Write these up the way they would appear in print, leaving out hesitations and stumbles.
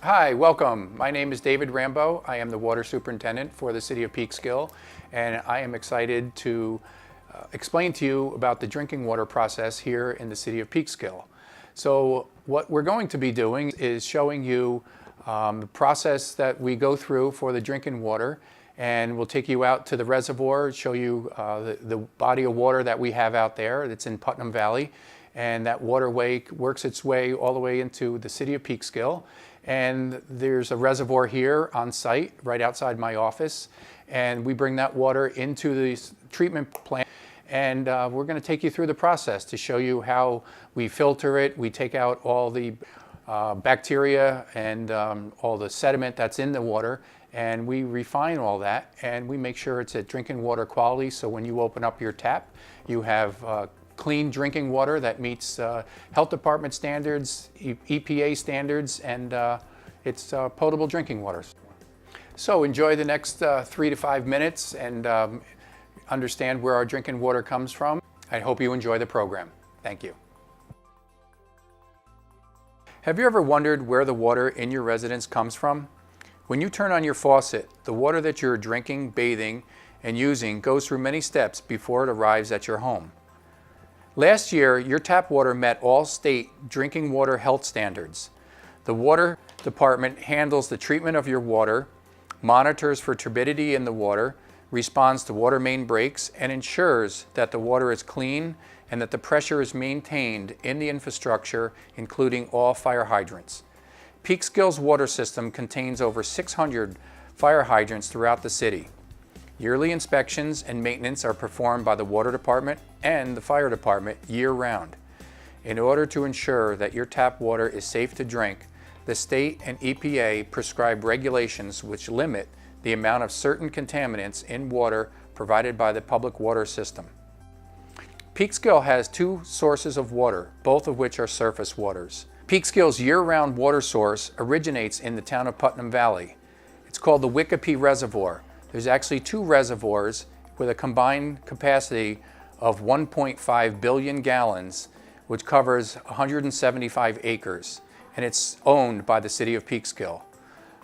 Hi, welcome. My name is David Rambo. I am the water superintendent for the city of Peekskill, and I am excited to explain to you about the drinking water process here in the city of Peekskill. So what we're going to be doing is showing you the process that we go through for the drinking water, and we'll take you out to the reservoir, show you the body of water that we have out there that's in Putnam Valley, and that waterway works its way all the way into the city of Peekskill. And there's a reservoir here on site right outside my office, and we bring that water into the treatment plant, and we're going to take you through the process to show you how we filter it. We take out all the bacteria and all the sediment that's in the water, and we refine all that, and we make sure it's at drinking water quality, so when you open up your tap you have clean drinking water that meets health department standards, EPA standards, and it's potable drinking water. So enjoy the next 3 to 5 minutes and understand where our drinking water comes from. I hope you enjoy the program. Thank you. Have you ever wondered where the water in your residence comes from? When you turn on your faucet, the water that you're drinking, bathing, and using goes through many steps before it arrives at your home. Last year, your tap water met all state drinking water health standards. The water department handles the treatment of your water, monitors for turbidity in the water, responds to water main breaks, and ensures that the water is clean and that the pressure is maintained in the infrastructure, including all fire hydrants. Peekskill's water system contains over 600 fire hydrants throughout the city. Yearly inspections and maintenance are performed by the water department and the fire department year-round. In order to ensure that your tap water is safe to drink, the state and EPA prescribe regulations which limit the amount of certain contaminants in water provided by the public water system. Peekskill has 2 sources of water, both of which are surface waters. Peekskill's year-round water source originates in the town of Putnam Valley. It's called the Wikipe Reservoir. There's actually 2 reservoirs with a combined capacity of 1.5 billion gallons, which covers 175 acres, and it's owned by the city of Peekskill.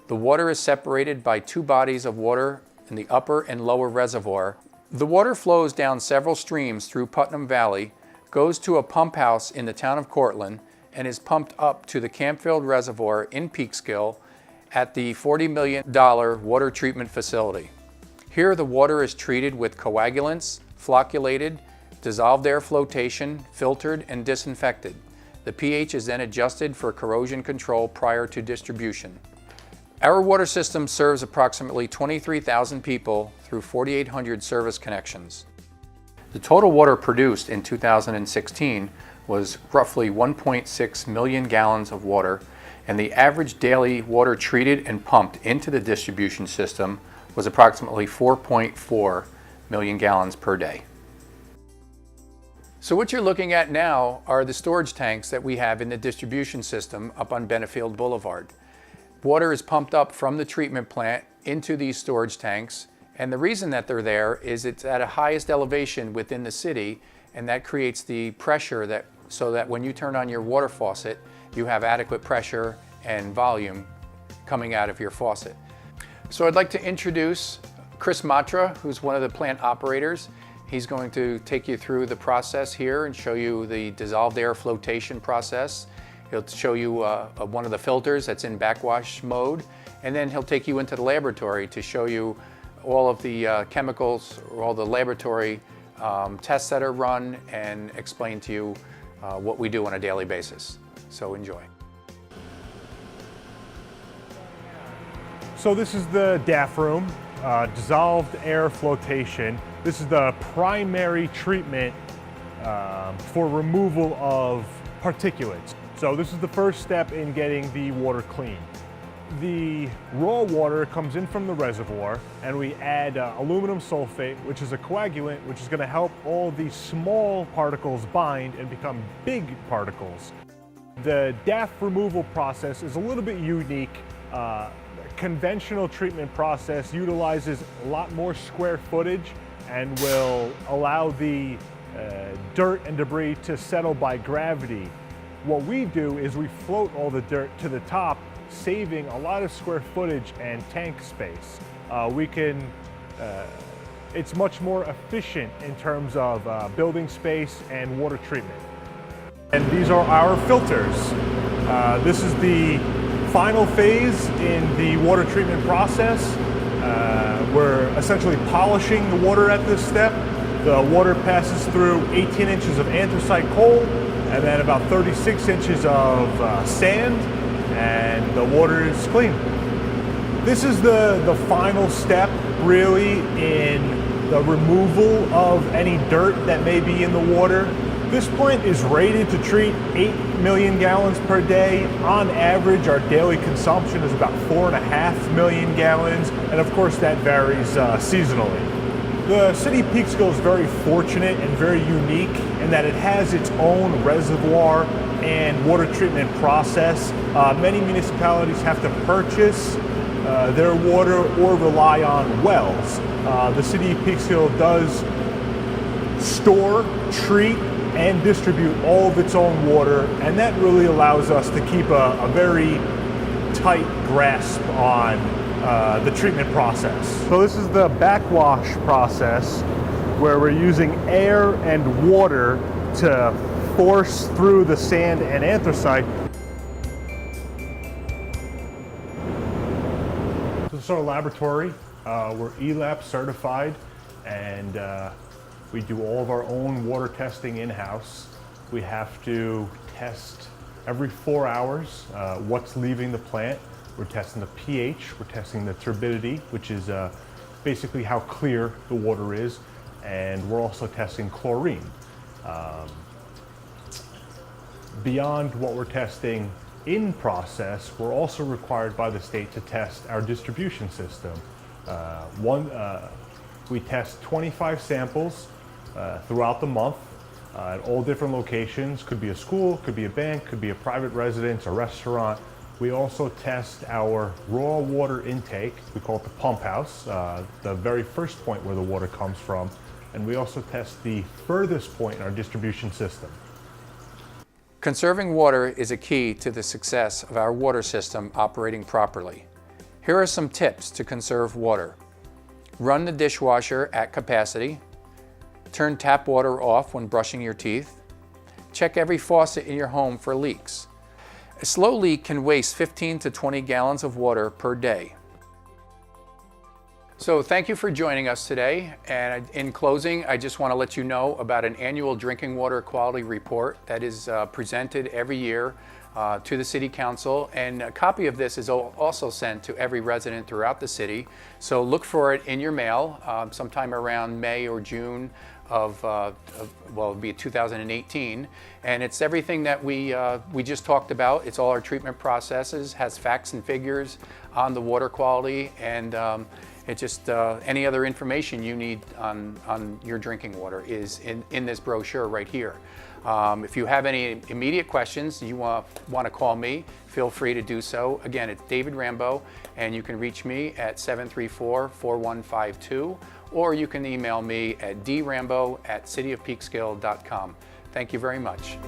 The water is separated by 2 bodies of water in the upper and lower reservoir. The water flows down several streams through Putnam Valley, goes to a pump house in the town of Cortland, and is pumped up to the Campfield Reservoir in Peekskill at the $40 million water treatment facility. Here the water is treated with coagulants, flocculated, dissolved air flotation, filtered, and disinfected. The pH is then adjusted for corrosion control prior to distribution. Our water system serves approximately 23,000 people through 4,800 service connections. The total water produced in 2016 was roughly 1.6 million gallons of water, and the average daily water treated and pumped into the distribution system was approximately 4.4 million gallons per day. So what you're looking at now are the storage tanks that we have in the distribution system up on Benefield Boulevard. Water is pumped up from the treatment plant into these storage tanks, and the reason that they're there is it's at a highest elevation within the city, and that creates the pressure so that when you turn on your water faucet, you have adequate pressure and volume coming out of your faucet. So I'd like to introduce Chris Matra, who's one of the plant operators. He's going to take you through the process here and show you the dissolved air flotation process. He'll show you one of the filters that's in backwash mode, and then he'll take you into the laboratory to show you all of the chemicals, or all the laboratory tests that are run, and explain to you what we do on a daily basis. So enjoy. So this is the DAF room, dissolved air flotation. This is the primary treatment for removal of particulates. So this is the first step in getting the water clean. The raw water comes in from the reservoir, and we add aluminum sulfate, which is a coagulant, which is going to help all these small particles bind and become big particles. The DAF removal process is a little bit unique. Conventional treatment process utilizes a lot more square footage and will allow the dirt and debris to settle by gravity. What we do is we float all the dirt to the top saving a lot of square footage and tank space. It's much more efficient in terms of building space and water treatment. And these are our filters. This is the final phase in the water treatment process. We're essentially polishing the water at this step. The water passes through 18 inches of anthracite coal and then about 36 inches of sand, and the water is clean. This is the final step really in the removal of any dirt that may be in the water. This plant is rated to treat 8 million gallons per day. On average, our daily consumption is about 4.5 million gallons, and of course that varies seasonally. The city of Peekskill is very fortunate and very unique in that it has its own reservoir and water treatment process. Many municipalities have to purchase their water or rely on wells. The city of Peekskill does store, treat, and distribute all of its own water, and that really allows us to keep a very tight grasp on the treatment process. So this is the backwash process where we're using air and water to force through the sand and anthracite. So this is our laboratory. We're ELAP certified, and we do all of our own water testing in-house. We have to test every 4 hours what's leaving the plant. We're testing the pH, we're testing the turbidity, which is basically how clear the water is, and we're also testing chlorine. Beyond what we're testing in process, we're also required by the state to test our distribution system. We test 25 samples throughout the month at all different locations. Could be a school, could be a bank, could be a private residence, a restaurant. We also test our raw water intake. We call it the pump house, the very first point where the water comes from. And we also test the furthest point in our distribution system. Conserving water is a key to the success of our water system operating properly. Here are some tips to conserve water. Run the dishwasher at capacity. Turn tap water off when brushing your teeth. Check every faucet in your home for leaks. A slow leak can waste 15 to 20 gallons of water per day. So thank you for joining us today. And in closing, I just want to let you know about an annual drinking water quality report that is presented every year to the City Council. And a copy of this is also sent to every resident throughout the city. So look for it in your mail sometime around May or June of well, it'll be 2018, and it's everything that we just talked about. It's all our treatment processes, has facts and figures on the water quality, and it just any other information you need on your drinking water is in this brochure right here. If you have any immediate questions, you want to call me, feel free to do so. Again, it's David Rambo, and you can reach me at 734-4152, or you can email me at drambo@cityofpeekskill.com. Thank you very much.